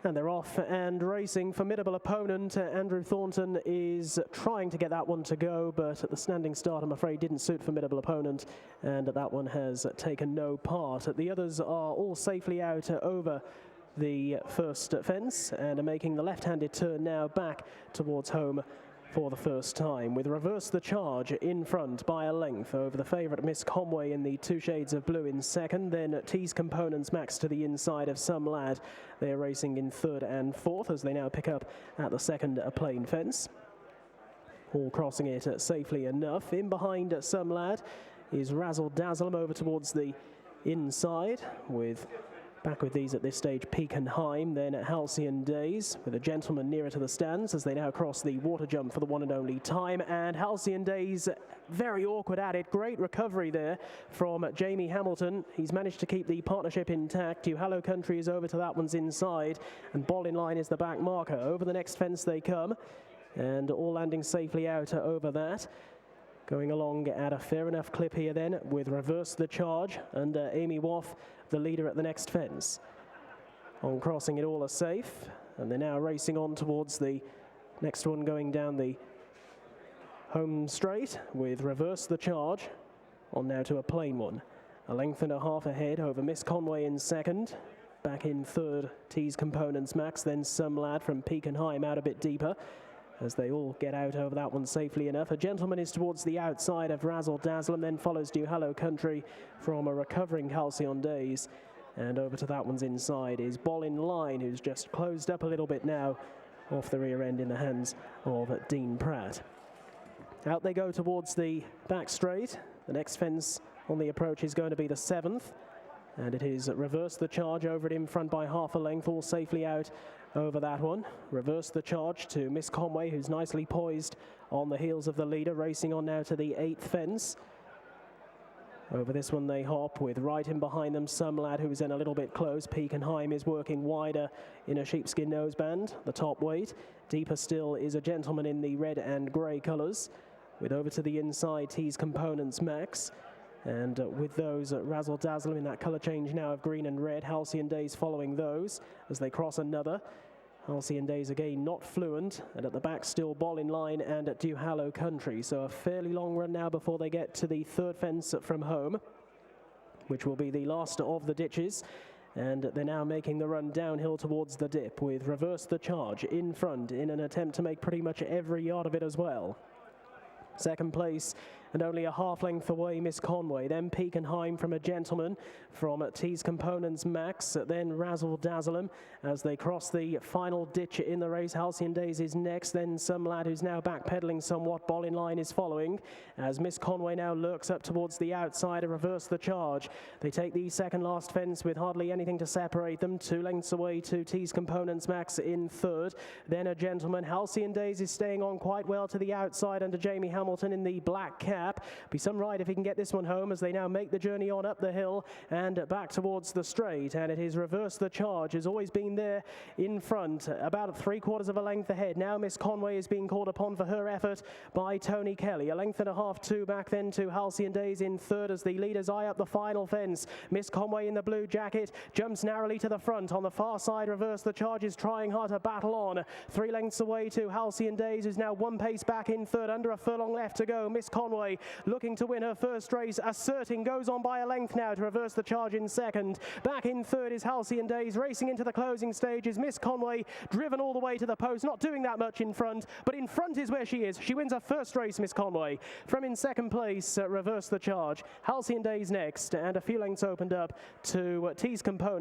And they're off and racing. Formidable opponent. Andrew Thornton is trying to get that one to go, but at the standing start, I'm afraid, didn't suit Formidable opponent, and that one has taken no part. The others are all safely out over the first fence and are making the left-handed turn now back towards home for the first time, with Reverse the Charge in front by a length over the favourite Miss Conway in the 2 shades of blue in second. Then T's Components Max to the inside of Some Lad. They're racing in third and fourth as they now pick up at the second plain fence. All crossing it safely enough. In behind Some Lad is Razzle Dazzle over towards the inside, with back with these at this stage, Peakenheim, then Halcyon Days, with a gentleman nearer to the stands as they now cross the water jump for the one and only time. And Halcyon Days, very awkward at it. Great recovery there from Jamie Hamilton. He's managed to keep the partnership intact. Hello Country is over to that one's inside, and Ball in Line is the back marker. Over the next fence they come, and all landing safely out over that. Going along at a fair enough clip here then, with Reverse the Charge and Amy Waff, the leader at the next fence. On crossing it all are safe, and they're now racing on towards the next one going down the home straight, with Reverse the Charge on now to a plain one. A length and a half ahead over Miss Conway in second. Back in third, T's Components Max, then Some Lad from Peakenheim out a bit deeper, as they all get out over that one safely enough. A gentleman is towards the outside of Razzle Dazzle, and then follows Do Hello Country from a recovering Halcyon Days. And over to that one's inside is Ball in Line, who's just closed up a little bit now off the rear end in the hands of Dean Pratt. Out they go towards the back straight. The next fence on the approach is going to be the 7th. And it is Reverse the Charge over it in front by half a length, all safely out over that one. Reverse the Charge to Miss Conway, who's nicely poised on the heels of the leader, racing on now to the 8th fence. Over this one they hop, with right in behind them Some Lad, who is in a little bit close. Peakenheim is working wider in a sheepskin noseband, the top weight. Deeper still is a gentleman in the red and grey colours, with over to the inside T's Components Max. And with those, Razzle Dazzle in that colour change now of green and red. Halcyon Days following those as they cross another. Halcyon Days again not fluent, and at the back still Ball in Line and Do Hello Country. So a fairly long run now before they get to the third fence from home, which will be the last of the ditches. And they're now making the run downhill towards the dip, with Reverse the Charge in front in an attempt to make pretty much every yard of it as well. Second place, and only a half length away, Miss Conway. Then Peakenheim from a gentleman from T's Components Max. Then Razzle Dazzle as they cross the final ditch in the race. Halcyon Days is next. Then Some Lad, who's now backpedaling somewhat. Ball in Line is following as Miss Conway now lurks up towards the outside and Reverse the Charge. They take the second last fence with hardly anything to separate them. 2 lengths away to T's Components Max in third. Then a gentleman. Halcyon Days is staying on quite well to the outside under Jamie Hamilton in the black cap. Be some ride if he can get this one home as they now make the journey on up the hill and back towards the straight. And it is Reverse the Charge, has always been there in front, about 3/4 of a length ahead. Now Miss Conway is being called upon for her effort by Tony Kelly. A length and a half, 2 back then to Halcyon Days in third as the leaders eye up the final fence. Miss Conway in the blue jacket jumps narrowly to the front. On the far side, Reverse the Charge is trying hard to battle on. 3 lengths away to Halcyon Days, who's now 1 pace back in third, under a furlong left to go. Miss Conway looking to win her first race, asserting, goes on by a length now to Reverse the Charge in second. Back in third is Halcyon Days. Racing into the closing stages, Miss Conway driven all the way to the post, not doing that much in front, but in front is where she is. She wins her first race, Miss Conway. From in second place, Reverse the Charge. Halcyon Days next, and a few lengths opened up to T's Components.